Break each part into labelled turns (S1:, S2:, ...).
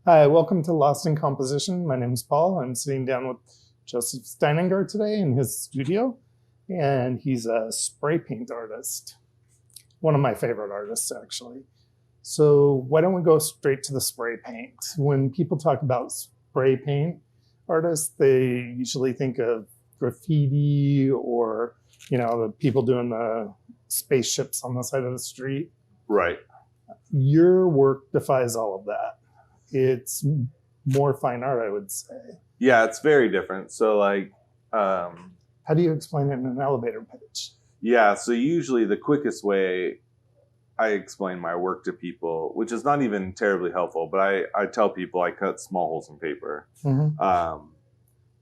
S1: Hi, welcome to Lost in Composition. My name is Paul. I'm sitting down with Joseph Steininger today in his studio, and he's a spray paint artist. One of my favorite artists, actually. So why don't we go straight to the spray paint? When people talk about spray paint artists, they usually think of graffiti or, the people doing the spaceships on the side of the street.
S2: Right.
S1: Your work defies all of that. It's more fine art, I would say.
S2: Yeah, it's very different. So
S1: How do you explain it in an elevator pitch?
S2: yeah, so usually the quickest way I explain my work to people, which is not even terribly helpful, but I tell people I cut small holes in paper.
S1: Mm-hmm.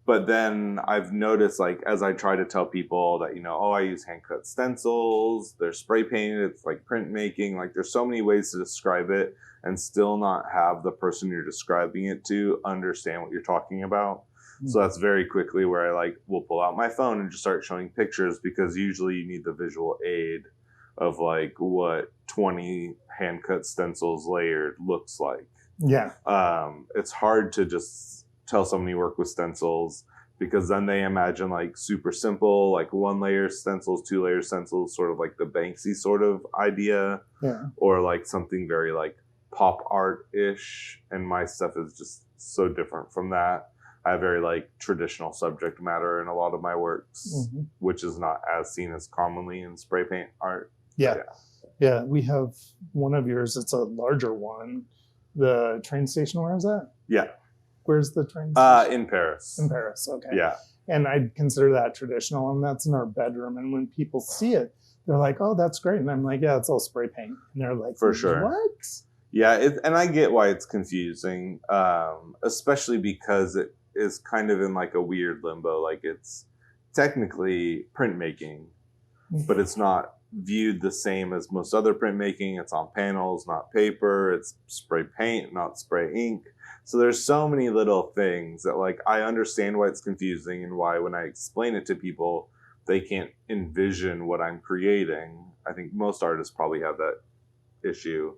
S2: But then I've noticed, like, as I try to tell people that, I use hand cut stencils, they're spray painted, it's like printmaking, like there's so many ways to describe it and still not have the person you're describing it to understand what you're talking about. Mm-hmm. So that's very quickly where I will pull out my phone and just start showing pictures, because usually you need the visual aid of what 20 hand cut stencils layered looks like.
S1: Yeah.
S2: It's hard to just tell somebody work with stencils, because then they imagine super simple, one layer stencils, two layer stencils, sort of like the Banksy sort of idea.
S1: Yeah.
S2: Or something very pop art-ish. And my stuff is just so different from that. I have very traditional subject matter in a lot of my works, mm-hmm. which is not as seen as commonly in spray paint art.
S1: Yeah. Yeah. We have one of yours. It's a larger one. The train station, where is that?
S2: Yeah.
S1: Where's the train station?
S2: In Paris.
S1: In Paris, okay.
S2: Yeah.
S1: And I'd consider that traditional, and that's in our bedroom. And when people see it, they're like, oh, that's great. And I'm like, yeah, it's all spray paint. And they're like,
S2: for sure.
S1: What?
S2: Yeah, and I get why it's confusing, especially because it is kind of in a weird limbo. It's technically printmaking, but it's not viewed the same as most other printmaking. It's on panels, not paper. It's spray paint, not spray ink. So there's so many little things that I understand why it's confusing, and why when I explain it to people, they can't envision what I'm creating. I think most artists probably have that issue.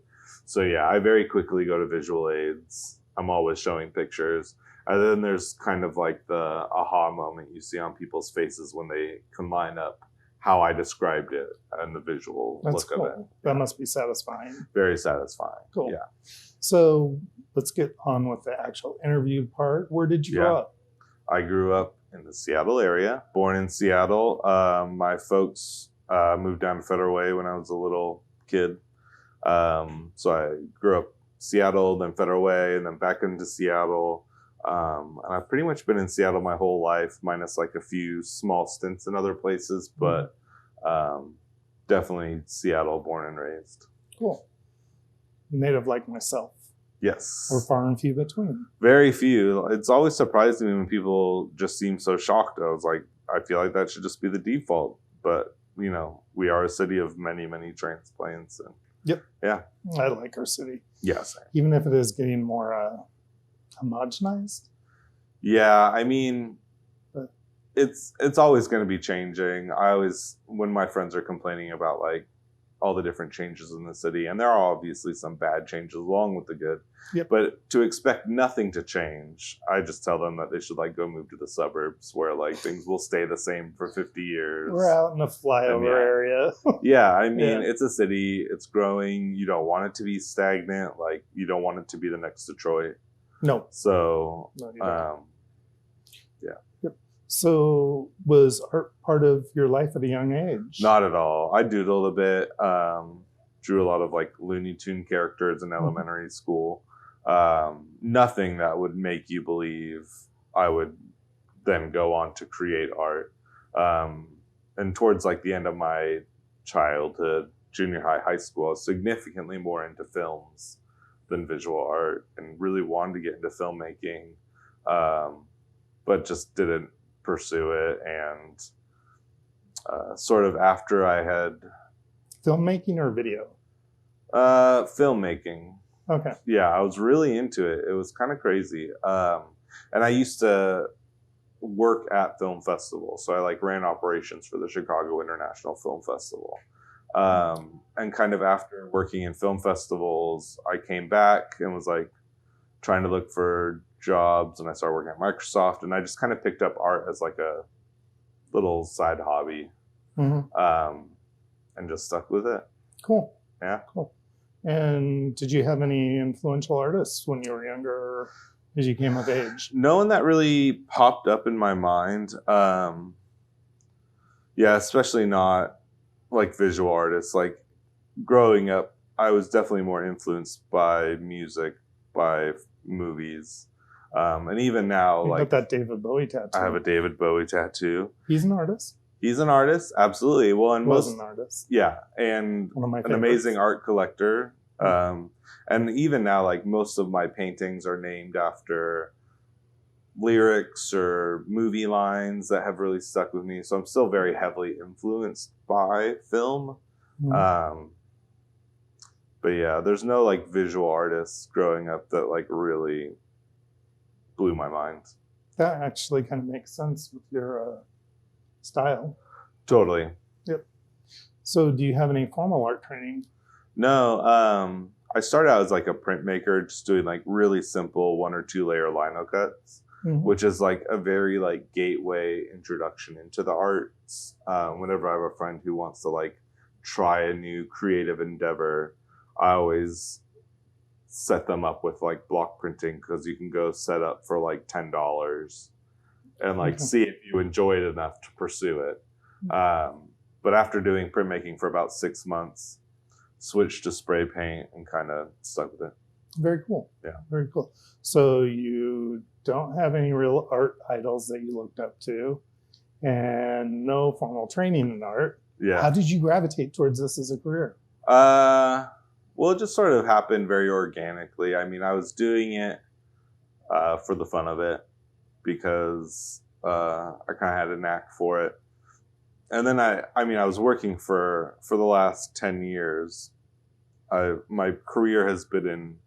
S2: So yeah, I very quickly go to visual aids. I'm always showing pictures. And then there's kind of the aha moment you see on people's faces when they can line up how I described it and the visual
S1: That's
S2: look
S1: cool.
S2: of it.
S1: That must be satisfying.
S2: Very satisfying.
S1: Cool.
S2: Yeah.
S1: So let's get on with the actual interview part. Where did you grow up?
S2: I grew up in the Seattle area, born in Seattle. My folks moved down to Federal Way when I was a little kid. So I grew up Seattle, then Federal Way, and then back into Seattle. And I've pretty much been in Seattle my whole life, minus a few small stints in other places, but definitely Seattle, born and raised.
S1: Cool. Native like myself.
S2: Yes.
S1: Or far and few between.
S2: Very few. It's always surprised me when people just seem so shocked. I was like, I feel like that should just be the default. But, we are a city of many, many transplants. And
S1: yep.
S2: Yeah.
S1: I like our city.
S2: Yes.
S1: Even if it is getting more homogenized.
S2: Yeah, I mean, it's always going to be changing. When my friends are complaining about all the different changes in the city, and there are obviously some bad changes along with the good,
S1: yep.
S2: But to expect nothing to change, I just tell them that they should go move to the suburbs where things will stay the same for 50 years.
S1: We're out in a flyover area.
S2: Yeah, I mean, It's a city, it's growing. You don't want it to be stagnant. You don't want it to be the next Detroit.
S1: No.
S2: So,
S1: no,
S2: yeah.
S1: Yep. So was art part of your life at a young age?
S2: Not at all. I doodled a bit, drew a lot of Looney Tune characters in elementary school. Nothing that would make you believe I would then go on to create art. And towards the end of my childhood, junior high, high school, I was significantly more into films than visual art, and really wanted to get into filmmaking, but just didn't pursue it. And sort of after I had...
S1: Filmmaking or video?
S2: Filmmaking.
S1: Okay.
S2: Yeah, I was really into it. It was kind of crazy. And I used to work at film festivals. So I ran operations for the Chicago International Film Festival. And kind of after working in film festivals, I came back and was like, trying to look for jobs, and I started working at Microsoft, and I just kind of picked up art as like a little side hobby, and just stuck with it.
S1: Cool.
S2: Yeah.
S1: Cool. And did you have any influential artists when you were younger or as you came of age?
S2: No one that really popped up in my mind. Yeah, especially not like visual artists. Like growing up, I was definitely more influenced by music, by movies. And even now,
S1: You
S2: like
S1: got that David Bowie tattoo.
S2: I have a David Bowie tattoo.
S1: He's an artist.
S2: He's an artist, absolutely. Well, and
S1: Was an artist.
S2: yeah, and
S1: One of my
S2: an
S1: favorites.
S2: amazing art collector. And even now, like most of my paintings are named after lyrics or movie lines that have really stuck with me. So I'm still very heavily influenced by film. But yeah, there's no like visual artists growing up that like really blew my mind.
S1: That actually kind of makes sense with your style.
S2: Totally.
S1: Yep. So do you have any formal art training?
S2: No, I started out as like a printmaker, just doing like really simple 1 or 2 layer lino cuts, which is like a very like gateway introduction into the arts. Whenever I have a friend who wants to like try a new creative endeavor, I always set them up with like block printing, because you can go set up for like $10 and like see if you enjoy it enough to pursue it. But after doing printmaking for about 6 months, switched to spray paint and kind of stuck with it.
S1: Very cool.
S2: Yeah.
S1: Very cool. So you don't have any real art idols that you looked up to, and no formal training in art.
S2: Yeah.
S1: How did you gravitate towards this as a career?
S2: Well, it just sort of happened very organically. I mean, I was doing it for the fun of it, because I kind of had a knack for it. And then I was working for the last 10 years. My career has been in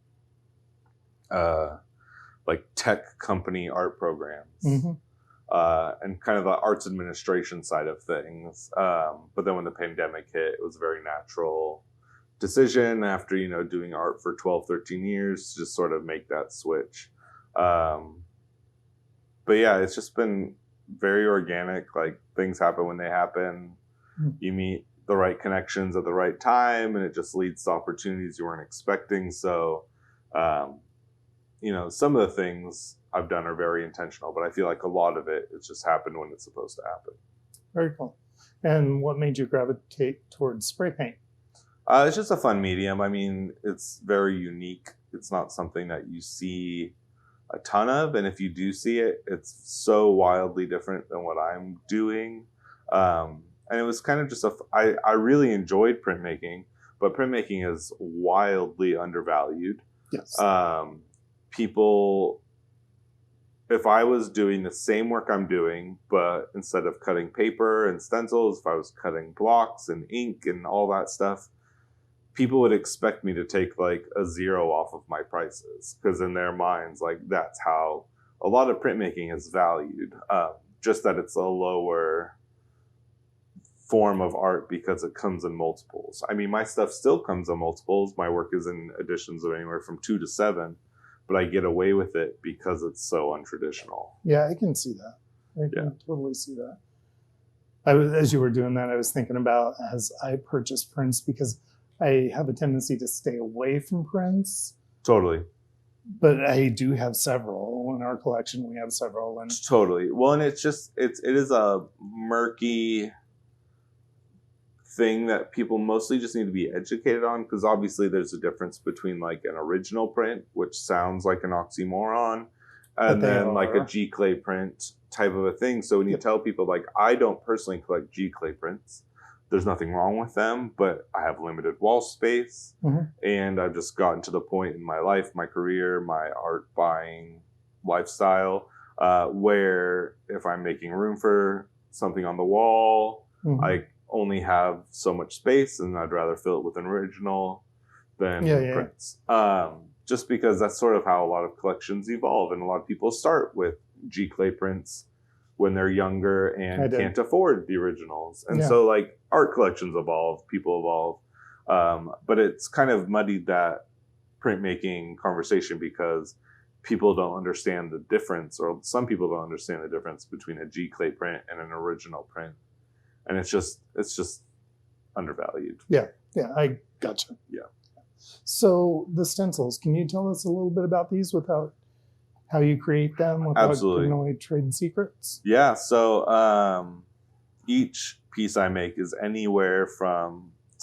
S2: like tech company art programs, and kind of the arts administration side of things. But then when the pandemic hit, it was a very natural decision after, doing art for 12, 13 years to just sort of make that switch. But yeah, it's just been very organic. Like things happen when they happen. You meet the right connections at the right time, and it just leads to opportunities you weren't expecting. So, some of the things I've done are very intentional, but I feel like a lot of it's just happened when it's supposed to happen.
S1: Very cool. And what made you gravitate towards spray paint?
S2: It's just a fun medium. I mean, it's very unique. It's not something that you see a ton of, and if you do see it, it's so wildly different than what I'm doing. And it was kind of just I really enjoyed printmaking, but printmaking is wildly undervalued.
S1: Yes.
S2: People, if I was doing the same work I'm doing, but instead of cutting paper and stencils, if I was cutting blocks and ink and all that stuff, people would expect me to take like a 0 off of my prices, because in their minds, like that's how a lot of printmaking is valued. Just that it's a lower form of art because it comes in multiples. I mean, my stuff still comes in multiples. My work is in editions of anywhere from 2 to 7, but I get away with it because it's so untraditional.
S1: Yeah, I can see that. I can totally see that. As you were doing that, I was thinking about as I purchase prints, because I have a tendency to stay away from prints.
S2: Totally.
S1: But I do have several in our collection. We have several, and
S2: totally. Well, and it is a murky thing that people mostly just need to be educated on, because obviously there's a difference between like an original print, which sounds like an oxymoron, and then like a G clay print type of a thing. So when you tell people, like, I don't personally collect G clay prints, there's nothing wrong with them, but I have limited wall space, and I've just gotten to the point in my life, my career, my art buying lifestyle, where if I'm making room for something on the wall, I only have so much space, and I'd rather fill it with an original than prints. Just because that's sort of how a lot of collections evolve, and a lot of people start with G clay prints when they're younger and can't afford the originals. And so like art collections evolve, people evolve. But it's kind of muddied that printmaking conversation, because people don't understand the difference, or some people don't understand the difference between a G-clay print and an original print. And it's just undervalued.
S1: Yeah, I gotcha.
S2: Yeah.
S1: So the stencils, can you tell us a little bit about these without how you create them, without
S2: Absolutely.
S1: giving away trade secrets?
S2: Yeah, so each piece I make is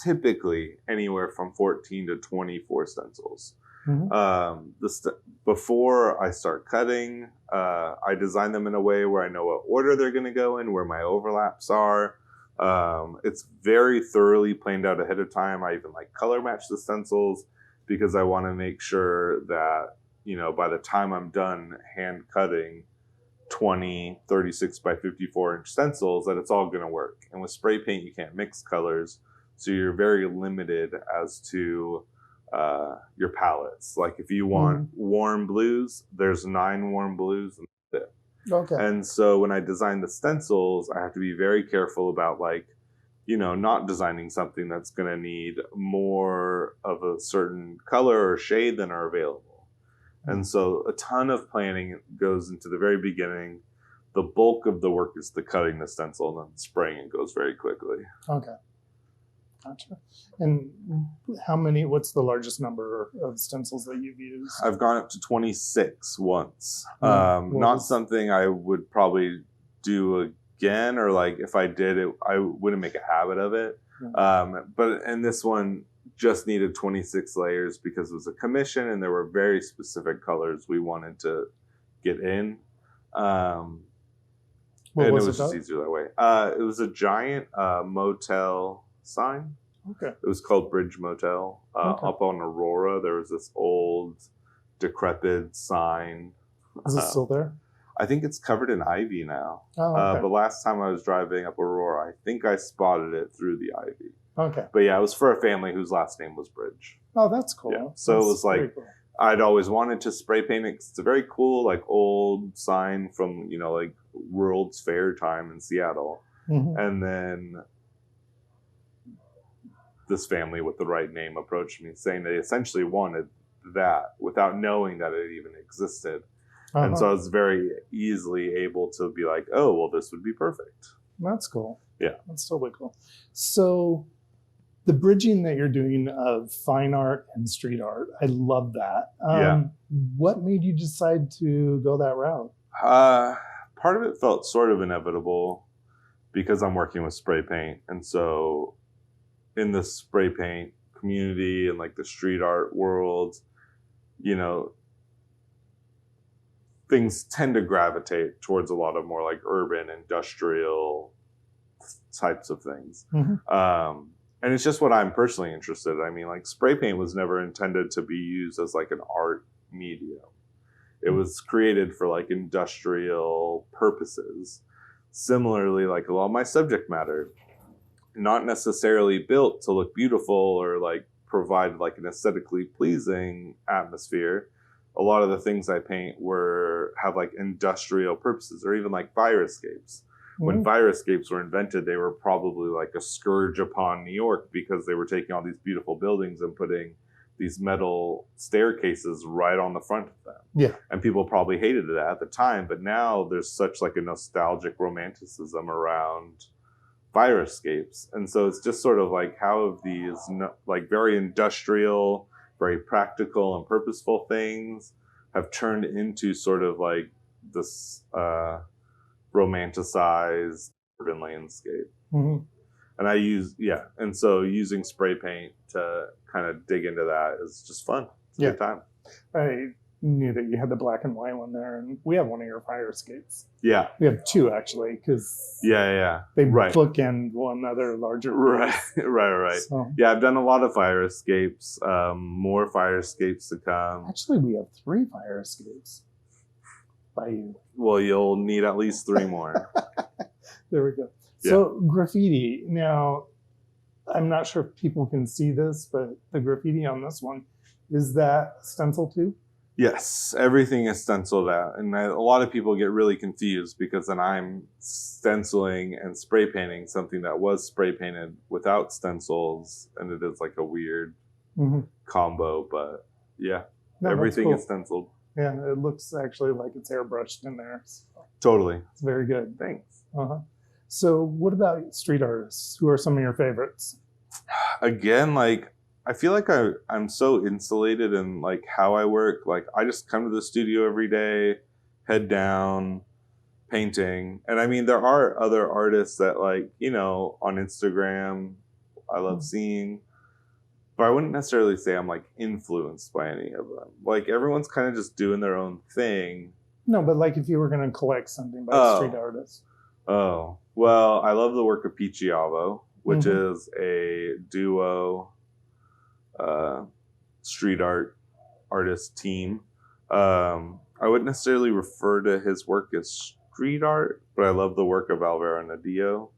S2: typically anywhere from 14 to 24 stencils. Before I start cutting, I design them in a way where I know what order they're going to go in, where my overlaps are. It's very thoroughly planned out ahead of time. I even like color match the stencils because I want to make sure that, by the time I'm done hand cutting 20 36 by 54 inch stencils, that it's all going to work. And with spray paint, you can't mix colors, so you're very limited as to your palettes. Like if you want warm blues, there's 9 warm blues.
S1: Okay.
S2: And so when I design the stencils, I have to be very careful about not designing something that's going to need more of a certain color or shade than are available. And so a ton of planning goes into the very beginning. The bulk of the work is the cutting the stencil, and then spraying it goes very quickly.
S1: Okay. Gotcha. And what's the largest number of stencils that you've used?
S2: I've gone up to 26 once. Not something I would probably do again, or like if I did it, I wouldn't make a habit of it. And this one just needed 26 layers because it was a commission and there were very specific colors we wanted to get in. And it was just easier that way. It was a giant motel sign.
S1: Okay.
S2: It was called Bridge Motel. Up on Aurora, there was this old, decrepit sign.
S1: Is it still there?
S2: I think it's covered in ivy now.
S1: Oh, okay.
S2: But last time I was driving up Aurora, I think I spotted it through the ivy.
S1: Okay.
S2: But yeah, it was for a family whose last name was Bridge.
S1: Oh, that's cool.
S2: Yeah. So
S1: that's
S2: it was like, cool. I'd always wanted to spray paint it. It's a very cool, old sign from, World's Fair time in Seattle. And then this family with the right name approached me saying they essentially wanted that without knowing that it even existed. And so I was very easily able to be like, oh, well, this would be perfect.
S1: That's cool.
S2: Yeah.
S1: That's totally cool. So the bridging that you're doing of fine art and street art, I love that. What made you decide to go that route?
S2: Part of it felt sort of inevitable because I'm working with spray paint. And so in the spray paint community and the street art world, things tend to gravitate towards a lot of more urban, industrial types of things. And it's just what I'm personally interested in. I mean, spray paint was never intended to be used as an art medium. It was created for industrial purposes. Similarly, a lot of my subject matter, not necessarily built to look beautiful or provide an aesthetically pleasing atmosphere. A lot of the things I paint have industrial purposes, or even fire escapes. When fire escapes were invented, they were probably a scourge upon New York because they were taking all these beautiful buildings and putting these metal staircases right on the front of them.
S1: Yeah. And
S2: people probably hated that at the time, but now there's such a nostalgic romanticism around fire escapes. And so it's just sort of how have these very industrial, very practical and purposeful things have turned into sort of this romanticized urban landscape. And so using spray paint to kind of dig into that is just fun. It's a good time.
S1: I knew that you had the black and white one there, and we have one of your fire escapes.
S2: Yeah.
S1: We have two, actually, because they bookend one other larger piece.
S2: Right. So. Yeah, I've done a lot of fire escapes, more fire escapes to come.
S1: Actually, we have 3 fire escapes by you.
S2: Well, you'll need at least 3 more.
S1: There we go. So graffiti. Now, I'm not sure if people can see this, but the graffiti on this one, is that stencil too?
S2: Yes, everything is stenciled out. And a lot of people get really confused because then I'm stenciling and spray painting something that was spray painted without stencils. And it is a weird combo. But yeah, everything is stenciled.
S1: Yeah, it looks actually like it's airbrushed in there. So
S2: Totally.
S1: it's very good.
S2: Thanks.
S1: Uh-huh. So what about street artists? Who are some of your favorites?
S2: Again, like I feel like I'm so insulated in like how I work. Like I just come to the studio every day, head down, painting. And I mean there are other artists that like, on Instagram I love seeing, but I wouldn't necessarily say I'm like influenced by any of them. Like everyone's kind of just doing their own thing.
S1: No, but like if you were going to collect something by a street artist.
S2: Oh, well, I love the work of Picciavo, which is a duo street artist team. I wouldn't necessarily refer to his work as street art, but I love the work of Alvaro Nadillo.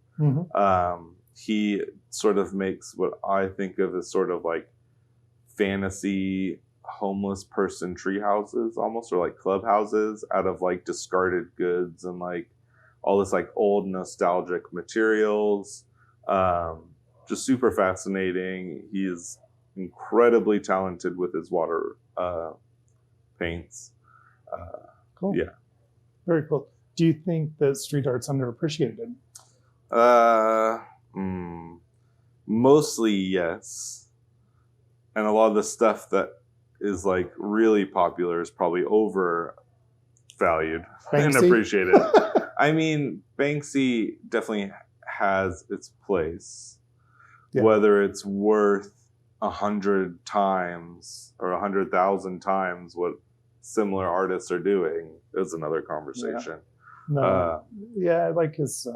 S2: He sort of makes what I think of as sort of like fantasy homeless person tree houses almost, or like clubhouses out of like discarded goods and like all this like old nostalgic materials. Just super fascinating. He's incredibly talented with his water paints.
S1: Cool.
S2: Yeah.
S1: Very cool. Do you think that street art's underappreciated?
S2: Mostly yes. And a lot of the stuff that is like really popular is probably overvalued and appreciated. I mean, Banksy definitely has its place. Yeah. Whether it's worth 100 times or 100,000 times what similar artists are doing is another conversation.
S1: I like his.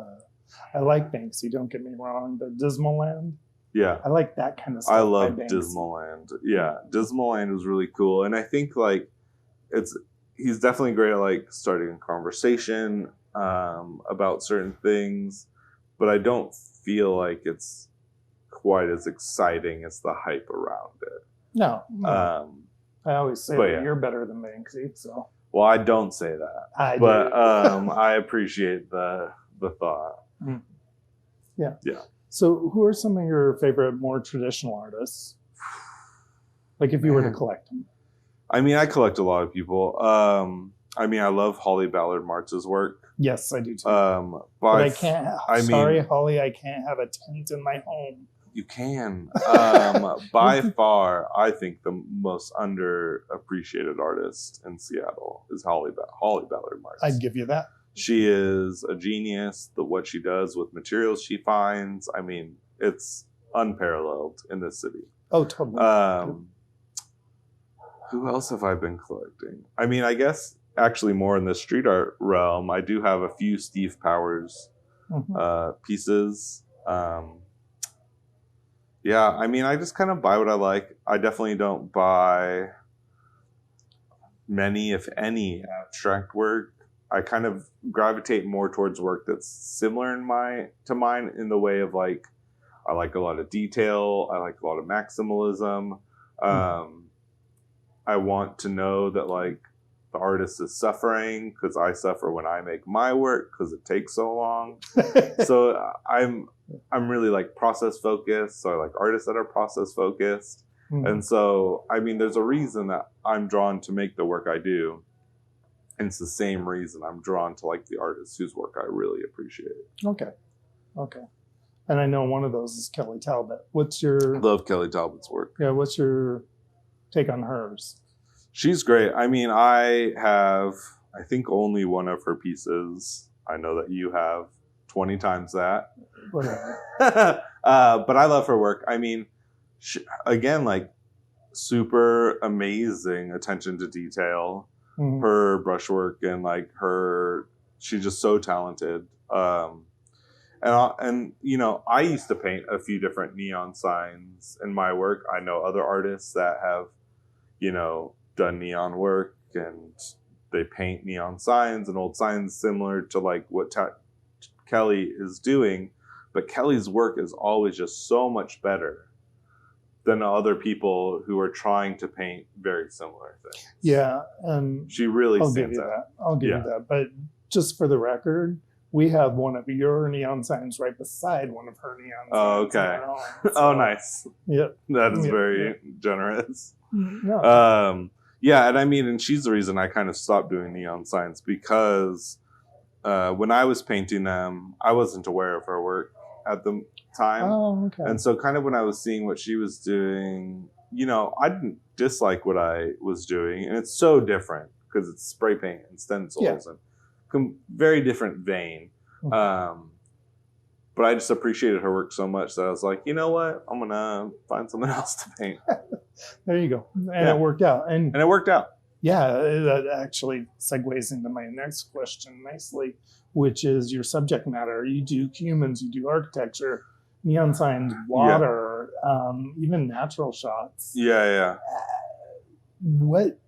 S1: I like Banksy. Don't get me wrong, but Dismal Land.
S2: Yeah,
S1: I like that kind of stuff.
S2: I love Dismal Land. Yeah, Dismal Land was really cool, and I think like he's definitely great at like starting a conversation about certain things, but I don't feel like it's quite as exciting as the hype around it.
S1: No. I always say that you're better than Banksy, so.
S2: Well, I don't say that, but I appreciate the thought.
S1: Yeah. Yeah. So, who are some of your favorite more traditional artists? Like, if you were to collect them.
S2: I mean, I collect a lot of people. I mean, I love Holly Ballard Martz's work.
S1: Yes, I do too. But I can't. Sorry, Holly, I can't have a tent in my home.
S2: You can. By far, I think the most underappreciated artist in Seattle is Holly Ballard Martz.
S1: I'd give you that.
S2: She is a genius. What she does with materials she finds, I mean, it's unparalleled in this city.
S1: Oh, totally.
S2: Who else have I been collecting? I mean, I guess actually more in the street art realm, I do have a few Steve Powers pieces. Yeah, I mean, I just kind of buy what I like. I definitely don't buy many, if any, abstract work. I kind of gravitate more towards work that's similar to mine in the way of like, I like a lot of detail. I like a lot of maximalism. I want to know that like the artist is suffering because I suffer when I make my work because it takes so long. So I'm really like process focused. So I like artists that are process focused. And so, I mean, there's a reason that I'm drawn to make the work I do. And it's the same reason I'm drawn to like the artists whose work I really appreciate.
S1: Okay. And I know one of those is Kelly Talbot.
S2: Love Kelly Talbot's work.
S1: Yeah, what's your take on hers?
S2: She's great. I mean, I have, I think, only one of her pieces. I know that you have 20 times that.
S1: Whatever.
S2: But I love her work. I mean, again, like super amazing attention to detail. Her brushwork and like she's just so talented. And you know, I used to paint a few different neon signs in my work. I know other artists that have, you know, done neon work and they paint neon signs and old signs similar to like what Kelly is doing. But Kelly's work is always just so much better than other people who are trying to paint very similar things.
S1: Yeah.
S2: She really stands out.
S1: I'll give you that. But just for the record, we have one of your neon signs right beside one of her neon signs.
S2: Oh, okay.
S1: So,
S2: oh, nice.
S1: Yep.
S2: That is very generous.
S1: No.
S2: Yeah, and I mean, and she's the reason I kind of stopped doing neon signs because when I was painting them, I wasn't aware of her work at the time.
S1: Oh, okay.
S2: And so kind of when I was seeing what she was doing, I didn't dislike what I was doing. And it's so different because it's spray paint and stencils and very different vein. But I just appreciated her work so much that I was like, you know what? I'm going to find something else to paint.
S1: There you go. And it worked out.
S2: And it worked out.
S1: Yeah, that actually segues into my next question nicely, which is your subject matter. You do humans, you do architecture, neon signs, water, even natural shots.
S2: Yeah.
S1: What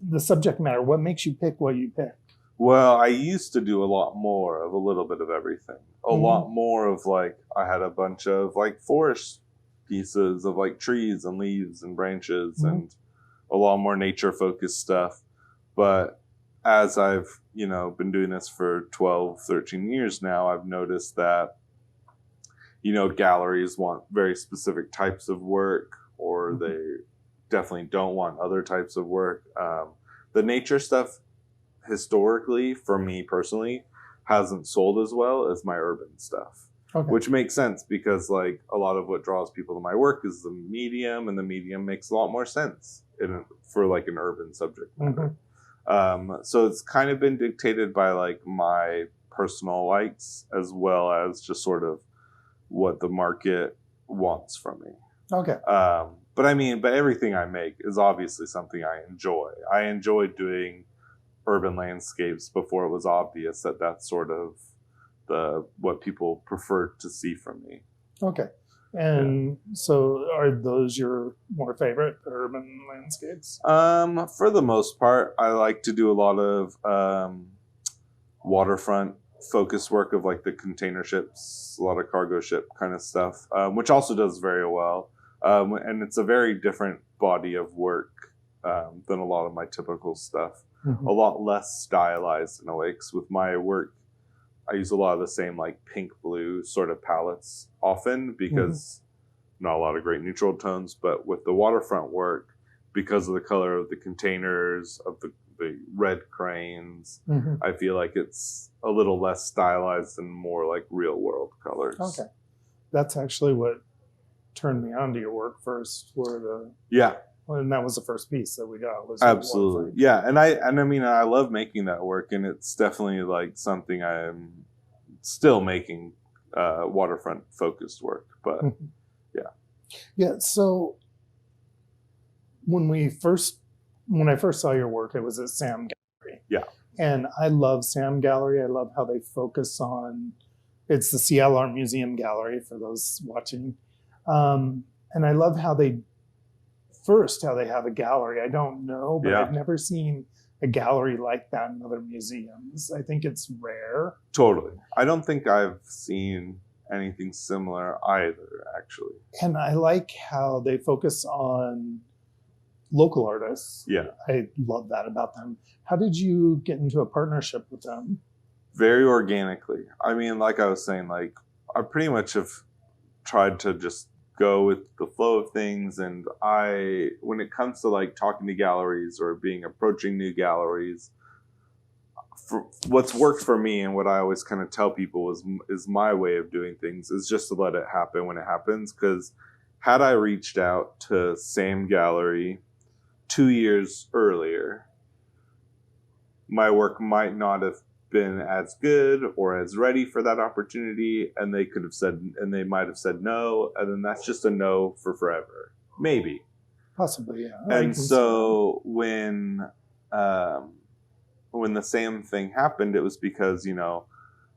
S1: the subject matter? What makes you pick what you pick?
S2: Well, I used to do a lot more of a little bit of everything. A lot more of like, I had a bunch of like forest pieces of like trees and leaves and branches and a lot more nature focused stuff. But as I've, been doing this for 12, 13 years now, I've noticed that, galleries want very specific types of work, or they definitely don't want other types of work. The nature stuff, historically, for me personally, hasn't sold as well as my urban stuff. Okay. Which makes sense because like a lot of what draws people to my work is the medium, and the medium makes a lot more sense for like an urban subject matter. So it's kind of been dictated by like my personal likes as well as just sort of what the market wants from me. Okay. But everything I make is obviously something I enjoy. I enjoyed doing urban landscapes before it was obvious that that's sort of what people prefer to see from me. Okay.
S1: And so are those your more favorite urban landscapes?
S2: For the most part, I like to do a lot of waterfront focused work of like the container ships, a lot of cargo ship kind of stuff, which also does very well. And it's a very different body of work than a lot of my typical stuff. A lot less stylized in a way, because with my work, I use a lot of the same like pink blue sort of palettes often because not a lot of great neutral tones. But with the waterfront work, because of the color of the containers, of the red cranes, I feel like it's a little less stylized and more like real world colors.
S1: Okay. That's actually what turned me on to your work first, and that was the first piece that we got. Was
S2: absolutely, yeah. And I love making that work, and it's definitely like something I'm still making waterfront focused work. But
S1: yeah. So when I first saw your work, it was at Sam Gallery. Yeah, and I love Sam Gallery. I love how they focus on. It's the Seattle Art Museum Gallery for those watching, and I love how they have a gallery. I don't know, but I've never seen a gallery like that in other museums. I think it's rare.
S2: Totally. I don't think I've seen anything similar either, actually.
S1: And I like how they focus on local artists. Yeah. I love that about them. How did you get into a partnership with them?
S2: Very organically. I mean, like I was saying, like I pretty much have tried to just go with the flow of things, and when it comes to like talking to galleries or approaching new galleries, what's worked for me and what I always kind of tell people is my way of doing things is just to let it happen when it happens. Because had I reached out to Sam Gallery 2 years earlier, my work might not have been as good or as ready for that opportunity, and they might have said no, and then that's just a no for forever, maybe,
S1: possibly, yeah.
S2: And so when the Sam thing happened, it was because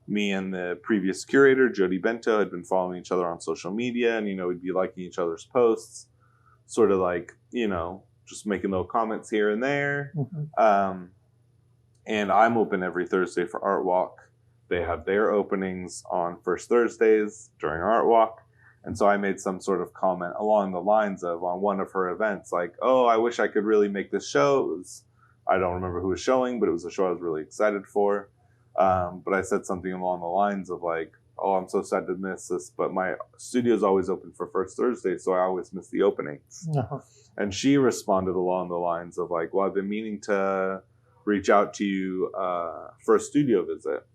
S2: me and the previous curator Jody Bento had been following each other on social media, and we'd be liking each other's posts, sort of like just making little comments here and there. And I'm open every Thursday for Art Walk. They have their openings on first Thursdays during Art Walk. And so I made some sort of comment along the lines of, on one of her events, like, oh, I wish I could really make this show. I don't remember who was showing, but it was a show I was really excited for. But I said something along the lines of like, oh, I'm so sad to miss this, but my studio is always open for first Thursday, so I always miss the openings.
S1: Uh-huh.
S2: And she responded along the lines of like, well, I've been meaning to reach out to you for a studio visit.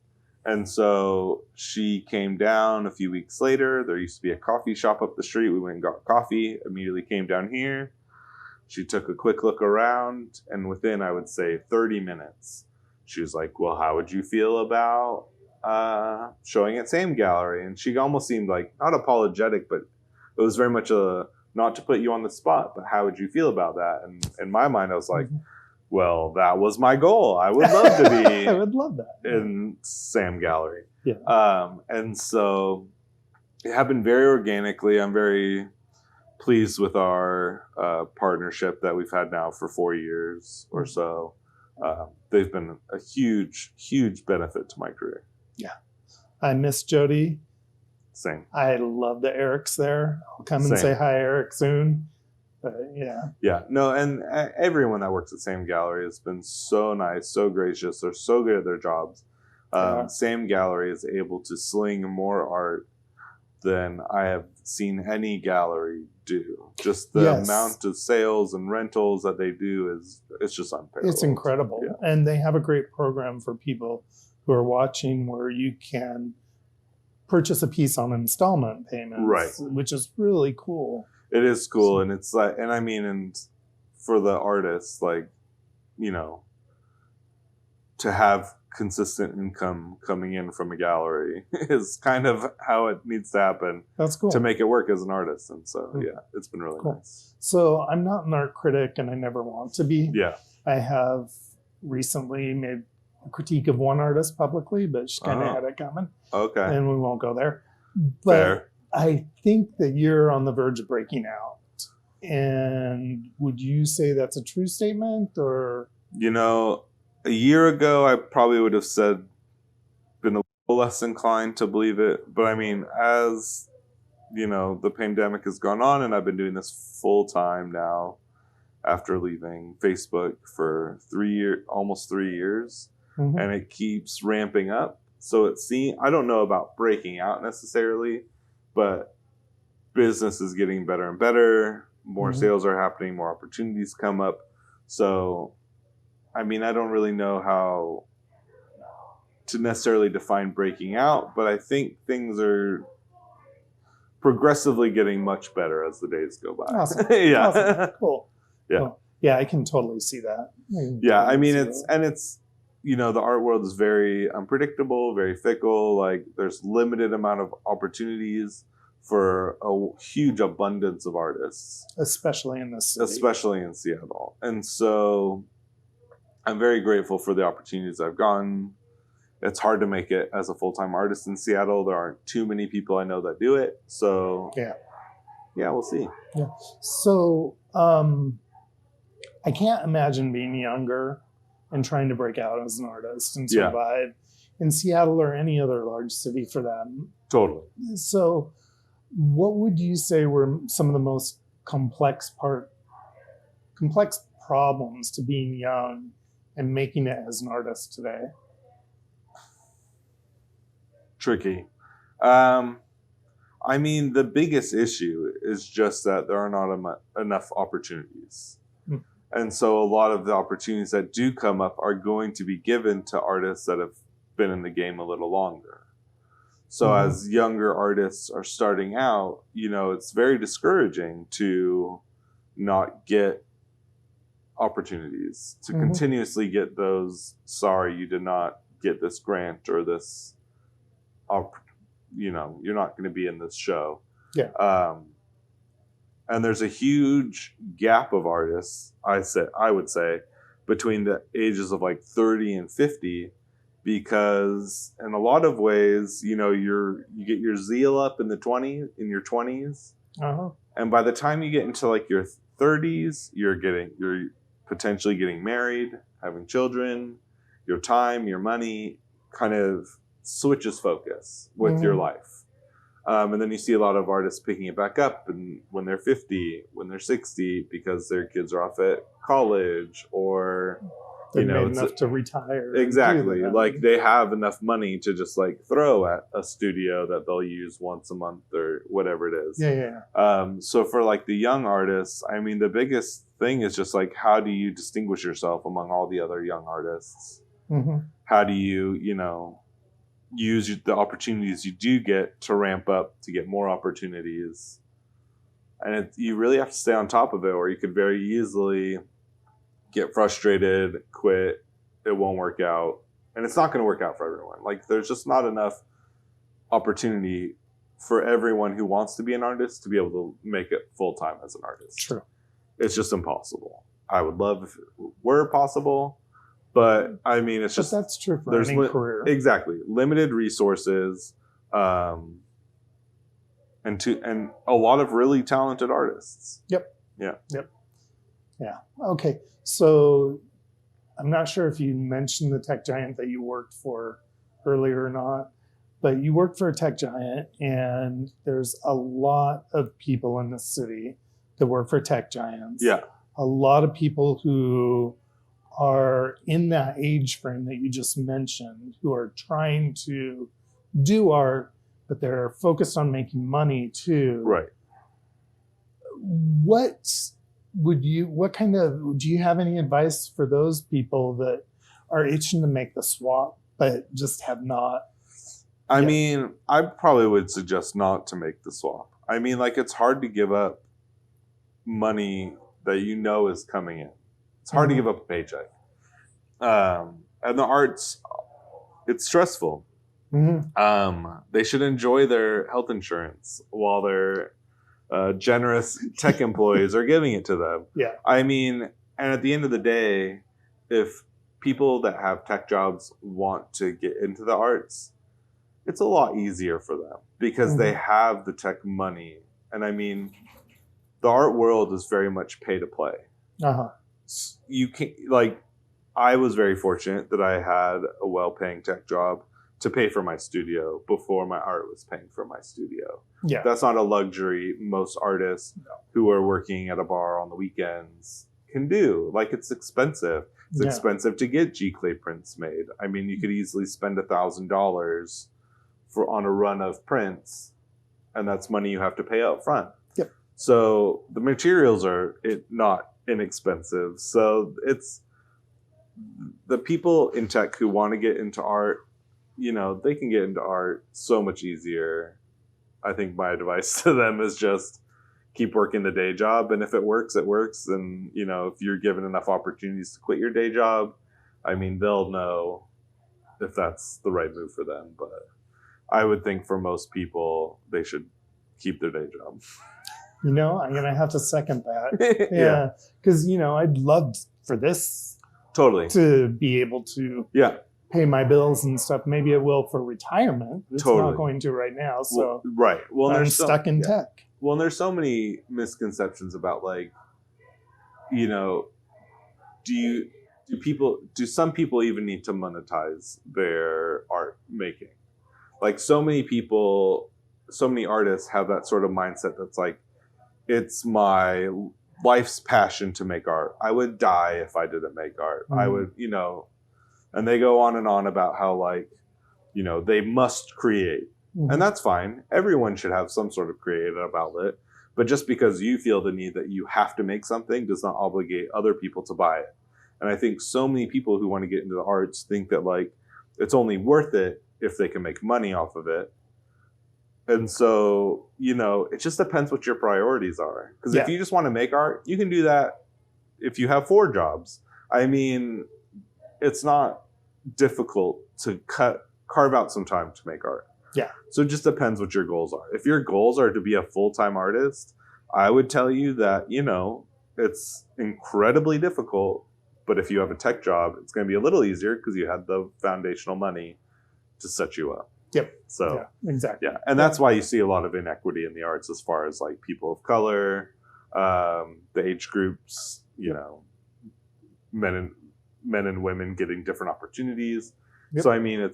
S2: And so she came down a few weeks later. There used to be a coffee shop up the street. We went and got coffee, immediately came down here. She took a quick look around, and within, I would say, 30 minutes, she was like, well, how would you feel about showing at Same Gallery? And she almost seemed like, not apologetic, but it was very much a, not to put you on the spot, but how would you feel about that? And in my mind, I was like, well, that was my goal. I would love to be
S1: I would love that.
S2: in Sam Gallery.
S1: Yeah.
S2: And so it happened very organically. I'm very pleased with our partnership that we've had now for 4 years or so. They've been a huge, huge benefit to my career.
S1: Yeah. I miss Jody.
S2: Same.
S1: I love the Eric's there. I'll come and say hi, Eric, soon. But yeah.
S2: Yeah. No, and everyone that works at Same Gallery has been so nice, so gracious. They're so good at their jobs. Same Gallery is able to sling more art than I have seen any gallery do. Just the amount of sales and rentals that they do it's just unparalleled.
S1: It's incredible. Yeah. And they have a great program for people who are watching where you can purchase a piece on installment payments,
S2: right,
S1: which is really cool.
S2: It is cool. And it's like, and I mean, and for the artists, like, you know, to have consistent income coming in from a gallery is kind of how it needs to happen.
S1: That's cool.
S2: To make it work as an artist. And so, yeah, it's been really nice.
S1: So I'm not an art critic and I never want to be.
S2: Yeah.
S1: I have recently made a critique of one artist publicly, but she kind of had it coming.
S2: Okay.
S1: And we won't go there. But
S2: fair.
S1: I think that you're on the verge of breaking out. And would you say that's a true statement or?
S2: You know, a year ago, I probably would have been a little less inclined to believe it. But I mean, as, you know, the pandemic has gone on and I've been doing this full time now after leaving Facebook for almost 3 years, and it keeps ramping up. So I don't know about breaking out necessarily, but business is getting better and better. More sales are happening, more opportunities come up. So I mean, I don't really know how to necessarily define breaking out, but I think things are progressively getting much better as the days go by.
S1: Awesome.
S2: Yeah.
S1: Awesome. Cool.
S2: Yeah.
S1: Cool. Yeah, I can totally see that.
S2: I mean, it's, you know, the art world is very unpredictable, very fickle. Like there's limited amount of opportunities for a huge abundance of artists.
S1: Especially in this city.
S2: Especially in Seattle. And so I'm very grateful for the opportunities I've gotten. It's hard to make it as a full-time artist in Seattle. There aren't too many people I know that do it. So yeah, we'll see.
S1: Yeah. So I can't imagine being younger and trying to break out as an artist and survive in Seattle or any other large city for that.
S2: Totally.
S1: So what would you say were some of the most complex problems to being young and making it as an artist today?
S2: Tricky. I mean, the biggest issue is just that there are not enough opportunities. And so a lot of the opportunities that do come up are going to be given to artists that have been in the game a little longer. So as younger artists are starting out, you know, it's very discouraging to not get opportunities, to continuously get those, sorry, you did not get this grant or this, you know, you're not going to be in this show.
S1: Yeah.
S2: And there's a huge gap of artists, I would say, between the ages of like 30 and 50, because in a lot of ways, you know, you get your zeal up in your 20s. And by the time you get into like your 30s, you're potentially getting married, having children, your time, your money kind of switches focus with your life. And then you see a lot of artists picking it back up and when they're 50, when they're 60, because their kids are off at college or
S1: They're
S2: you know,
S1: made
S2: it's
S1: enough to retire. and do
S2: exactly
S1: that.
S2: like they have enough money to just like throw at a studio that they'll use once a month or whatever it is.
S1: Yeah.
S2: So for like the young artists, I mean, the biggest thing is just like, how do you distinguish yourself among all the other young artists?
S1: Mm-hmm.
S2: How do you, use the opportunities you do get to ramp up to get more opportunities? And you really have to stay on top of it, or you could very easily get frustrated, quit, it won't work out. And it's not going to work out for everyone. Like, there's just not enough opportunity for everyone who wants to be an artist to be able to make it full-time as an artist.
S1: True.
S2: It's just impossible. I would love if it were possible, but I mean, it's just...
S1: But that's true for any career.
S2: Exactly. Limited resources, and a lot of really talented artists.
S1: Yep.
S2: Yeah.
S1: Yep. Yeah. Okay. So I'm not sure if you mentioned the tech giant that you worked for earlier or not, but you worked for a tech giant, and there's a lot of people in the city that work for tech giants.
S2: Yeah.
S1: A lot of people who are in that age frame that you just mentioned, who are trying to do art, but they're focused on making money too.
S2: Right.
S1: Do you have any advice for those people that are itching to make the swap, but just have not?
S2: I mean, I probably would suggest not to make the swap. I mean, like, it's hard to give up money that you know is coming in. It's hard to give up a paycheck. And the arts, it's stressful.
S1: Mm-hmm.
S2: They should enjoy their health insurance while their generous tech employees are giving it to them.
S1: Yeah.
S2: I mean, and at the end of the day, if people that have tech jobs want to get into the arts, it's a lot easier for them because they have the tech money. And I mean, the art world is very much pay to play.
S1: Uh-huh.
S2: You can't, like, I was very fortunate that I had a well-paying tech job to pay for my studio before my art was paying for my studio.
S1: Yeah.
S2: That's not a luxury most artists who are working at a bar on the weekends can do. Like, it's expensive. It's expensive to get G-clay prints made. I mean, you could easily spend $1,000 on a run of prints, and that's money you have to pay up front.
S1: Yep.
S2: So the materials are not inexpensive. So it's the people in tech who want to get into art, they can get into art so much easier. I think my advice to them is just keep working the day job. And if it works, it works. And, if you're given enough opportunities to quit your day job, I mean, they'll know if that's the right move for them. But I would think for most people, they should keep their day job.
S1: I'm going to have to second that. Yeah. Because, I'd love for this
S2: totally
S1: to be able to pay my bills and stuff. Maybe it will for retirement. It's not going to right now. So
S2: well,
S1: I'm stuck in tech.
S2: Well, and there's so many misconceptions about, like, do some people even need to monetize their art making? Like, so many artists have that sort of mindset that's like, it's my life's passion to make art. I would die if I didn't make art. I would, and they go on and on about how, like, they must create. And that's fine. Everyone should have some sort of creative outlet. But just because you feel the need that you have to make something does not obligate other people to buy it. And I think so many people who want to get into the arts think that, like, it's only worth it if they can make money off of it. And so, it just depends what your priorities are. Because if you just want to make art, you can do that if you have 4 jobs. I mean, it's not difficult to carve out some time to make art.
S1: Yeah.
S2: So it just depends what your goals are. If your goals are to be a full-time artist, I would tell you that, it's incredibly difficult. But if you have a tech job, it's going to be a little easier because you had the foundational money to set you up.
S1: Yep.
S2: So
S1: exactly.
S2: Yeah. And that's why you see a lot of inequity in the arts as far as, like, people of color, the age groups, men and women getting different opportunities. Yep. So, I mean,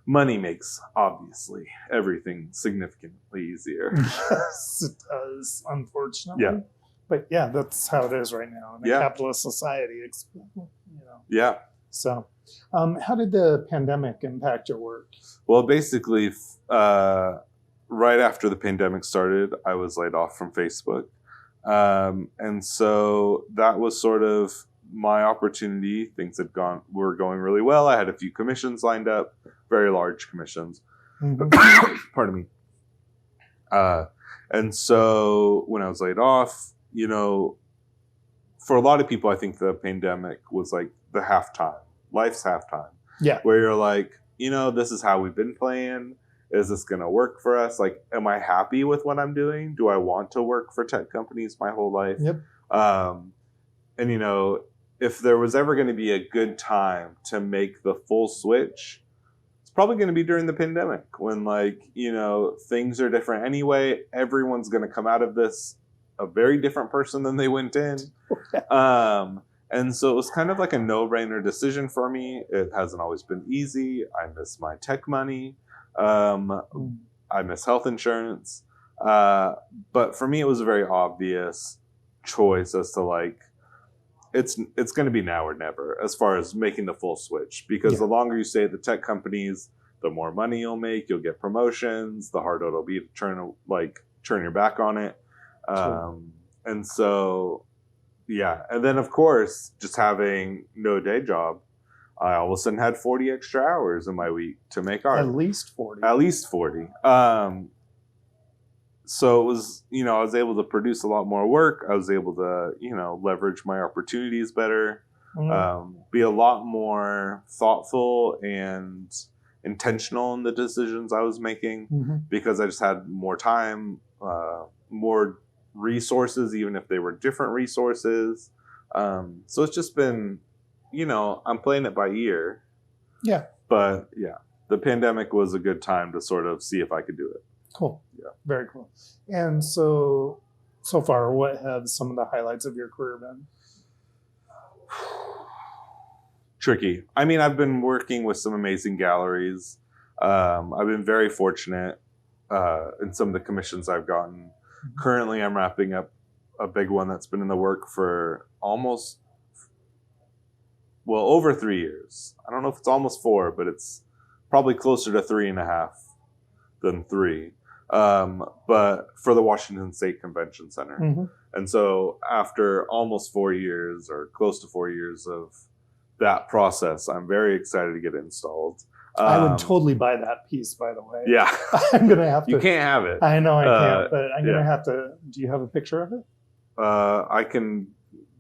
S2: money makes, obviously, everything significantly easier.
S1: Yes, it does, unfortunately.
S2: Yeah.
S1: But yeah, that's how it is right now in a
S2: Yeah.
S1: capitalist society.
S2: Yeah.
S1: So, how did the pandemic impact your work?
S2: Well, basically, right after the pandemic started, I was laid off from Facebook. And so that was sort of my opportunity. Things were going really well. I had a few commissions lined up, very large commissions.
S1: Mm-hmm.
S2: Pardon me. And so when I was laid off, for a lot of people, I think the pandemic was like the halftime, life's halftime.
S1: Yeah.
S2: Where you're like, this is how we've been playing. Is this going to work for us? Like, am I happy with what I'm doing? Do I want to work for tech companies my whole life?
S1: Yep.
S2: And if there was ever going to be a good time to make the full switch, it's probably going to be during the pandemic when, things are different anyway. Everyone's going to come out of this a very different person than they went in. And so it was kind of like a no-brainer decision for me. It hasn't always been easy. I miss my tech money. I miss health insurance. But for me, it was a very obvious choice as to it's going to be now or never as far as making the full switch. Because the longer you stay at the tech companies, the more money you'll make. You'll get promotions. The harder it'll be to turn your back on it. And so, yeah. And then, of course, just having no day job, I all of a sudden had 40 extra hours in my week to make art.
S1: At least 40.
S2: At least 40. So it was, I was able to produce a lot more work. I was able to, leverage my opportunities better, be a lot more thoughtful and intentional in the decisions I was making because I just had more time, more resources, even if they were different resources. So it's just been, I'm playing it by ear.
S1: Yeah.
S2: But yeah, the pandemic was a good time to sort of see if I could do it.
S1: Cool.
S2: Yeah.
S1: Very cool. And so far, what have some of the highlights of your career been?
S2: Tricky. I mean, I've been working with some amazing galleries. I've been very fortunate in some of the commissions I've gotten. Currently, I'm wrapping up a big one that's been in the work for over 3 years. I don't know if it's almost 4, but it's probably closer to 3.5 than 3. But for the Washington State Convention Center. And so after almost 4 years or close to 4 years of that process, I'm very excited to get it installed.
S1: I would totally buy that piece, by the way.
S2: Yeah.
S1: I'm going to have to.
S2: You can't have it.
S1: I know I can't, but I'm going to have to. Do you have a picture of it?
S2: I can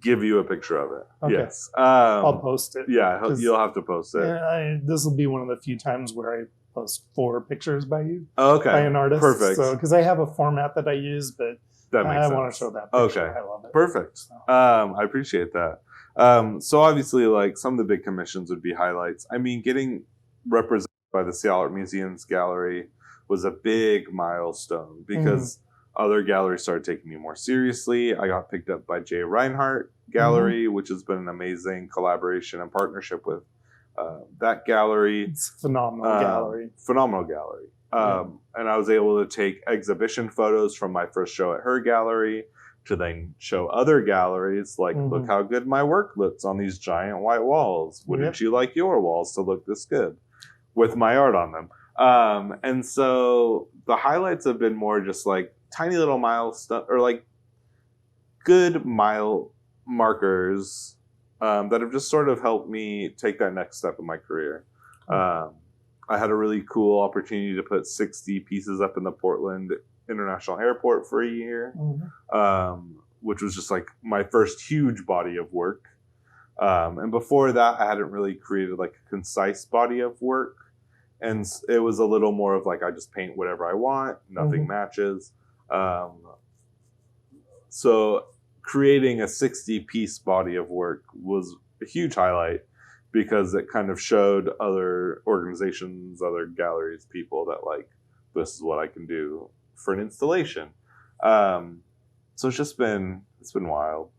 S2: give you a picture of it.
S1: Okay.
S2: Yes.
S1: I'll post it.
S2: Yeah, you'll have to post it.
S1: This will be one of the few times where I post 4 pictures by you.
S2: Okay.
S1: By an artist.
S2: Perfect.
S1: So, because I have a format that I use, but
S2: that makes sense.
S1: I want to show that picture.
S2: Okay.
S1: I love it.
S2: Perfect.
S1: So.
S2: I appreciate that. So obviously, some of the big commissions would be highlights. I mean, getting represented by the Seattle Art Museum's gallery was a big milestone because other galleries started taking me more seriously. I got picked up by Jay Reinhardt Gallery, which has been an amazing collaboration and partnership with that gallery.
S1: It's a phenomenal gallery.
S2: Phenomenal gallery. And I was able to take exhibition photos from my first show at her gallery to then show other galleries, look how good my work looks on these giant white walls. Wouldn't you like your walls to look this good with my art on them? And so the highlights have been more just tiny little milestones or good mile markers that have just sort of helped me take that next step in my career. I had a really cool opportunity to put 60 pieces up in the Portland International Airport for a year, which was just my first huge body of work. And before that, I hadn't really created a concise body of work. And it was a little more of I just paint whatever I want, nothing matches. So creating a 60-piece body of work was a huge highlight because it kind of showed other organizations, other galleries, people that this is what I can do for an installation. So it's been wild.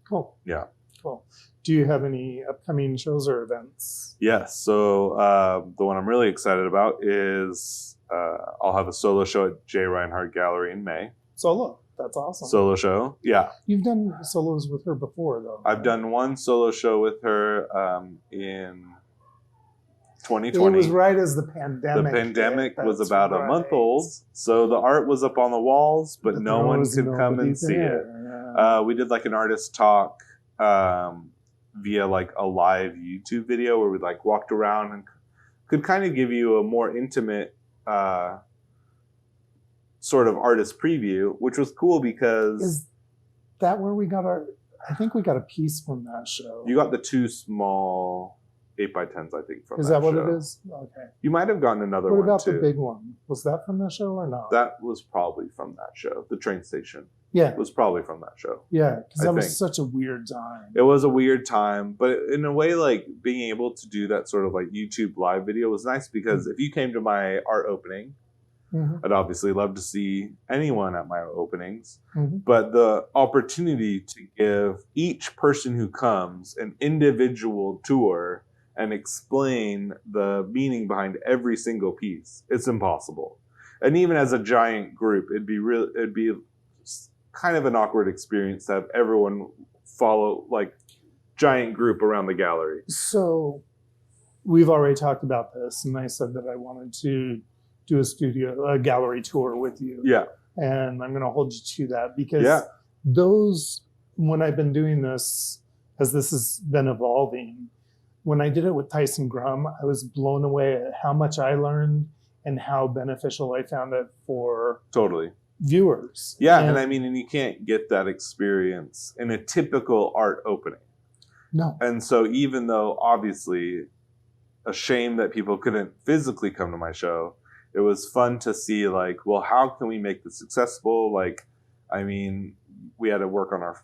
S1: Cool.
S2: Yeah.
S1: Cool. Do you have any upcoming shows or events?
S2: Yes. So the one I'm really excited about is I'll have a solo show at Jay Reinhardt Gallery in May.
S1: Solo? That's awesome.
S2: solo show. Yeah.
S1: You've done solos with her before, though.
S2: I've done one solo show with her in 2020.
S1: It was right as the
S2: The
S1: pandemic.
S2: pandemic was
S1: That's
S2: about a month old, so the art was up on the walls, but no
S1: there
S2: one
S1: was
S2: could come
S1: nobody
S2: and see it.
S1: there.
S2: We did like an artist talk via like a live YouTube video where we like walked around and could kind of give you a more intimate sort of artist preview, which was cool because
S1: Is that where we got our? I think we got a piece from that show.
S2: you got the two small 8x10s, I think, from
S1: Is
S2: that
S1: that what
S2: show.
S1: it is? Okay.
S2: You might have gotten another
S1: What
S2: one
S1: about
S2: too.
S1: the big one? Was that from that show or not?
S2: That was probably from that show. The train station
S1: Yeah.
S2: was probably from that show.
S1: Yeah, because
S2: I
S1: that was
S2: think.
S1: such a weird time.
S2: It was a weird time, but in a way, like being able to do that sort of like YouTube live video was nice because if you came to my art opening,
S1: Mhm.
S2: I'd obviously love to see anyone at my openings,
S1: Mhm.
S2: but the opportunity to give each person who comes an individual tour and explain the meaning behind every single piece, it's impossible. And even as a giant group, it'd be kind of an awkward experience to have everyone follow like giant group around the gallery.
S1: So we've already talked about this, and I said that I wanted to do a gallery tour with you.
S2: Yeah.
S1: And I'm going to hold you to that because
S2: Yeah.
S1: those, when I've been doing this, as this has been evolving, when I did it with Tyson Grum, I was blown away at how much I learned and how beneficial I found it for
S2: Totally.
S1: viewers.
S2: Yeah, and I mean, and you can't get that experience in a typical art opening.
S1: No.
S2: And so even though obviously a shame that people couldn't physically come to my show, it was fun to see like, well, how can we make this accessible? Like, I mean, we had to work on our,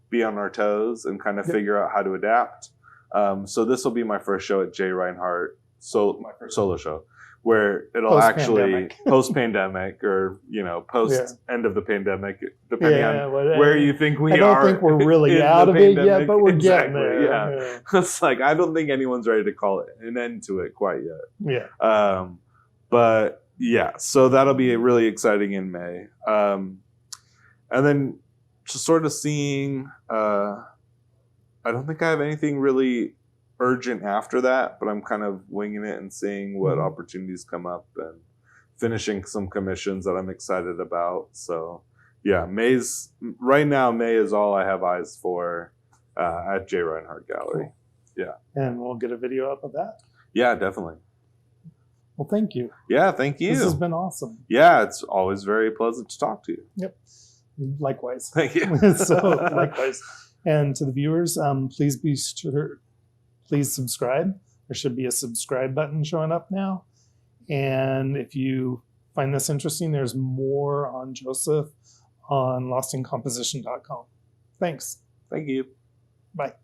S2: be on our toes and kind of figure out how to adapt. So this will be my first show at Jay Reinhardt, my first solo show, where it'll actually post-pandemic or post end of the pandemic, depending on where you think we are.
S1: I don't think we're really out of it yet, but we're getting there.
S2: Yeah. It's like I don't think anyone's ready to call it an end to it quite yet.
S1: Yeah.
S2: But yeah, so that'll be really exciting in May. And then just sort of seeing, I don't think I have anything really urgent after that, but I'm kind of winging it and seeing what opportunities come up and finishing some commissions that I'm excited about. So yeah, May is all I have eyes for at Jay Reinhardt Gallery. Cool. Yeah.
S1: And we'll get a video up of that.
S2: Yeah, definitely.
S1: Well, thank you.
S2: Yeah, thank you.
S1: This has been awesome.
S2: Yeah, it's always very pleasant to talk to you.
S1: Yep. Likewise.
S2: Thank you.
S1: So likewise. And to the viewers, please subscribe. There should be a subscribe button showing up now. And if you find this interesting, there's more on Joseph on lostinComposition.com. Thanks.
S2: Thank you.
S1: Bye.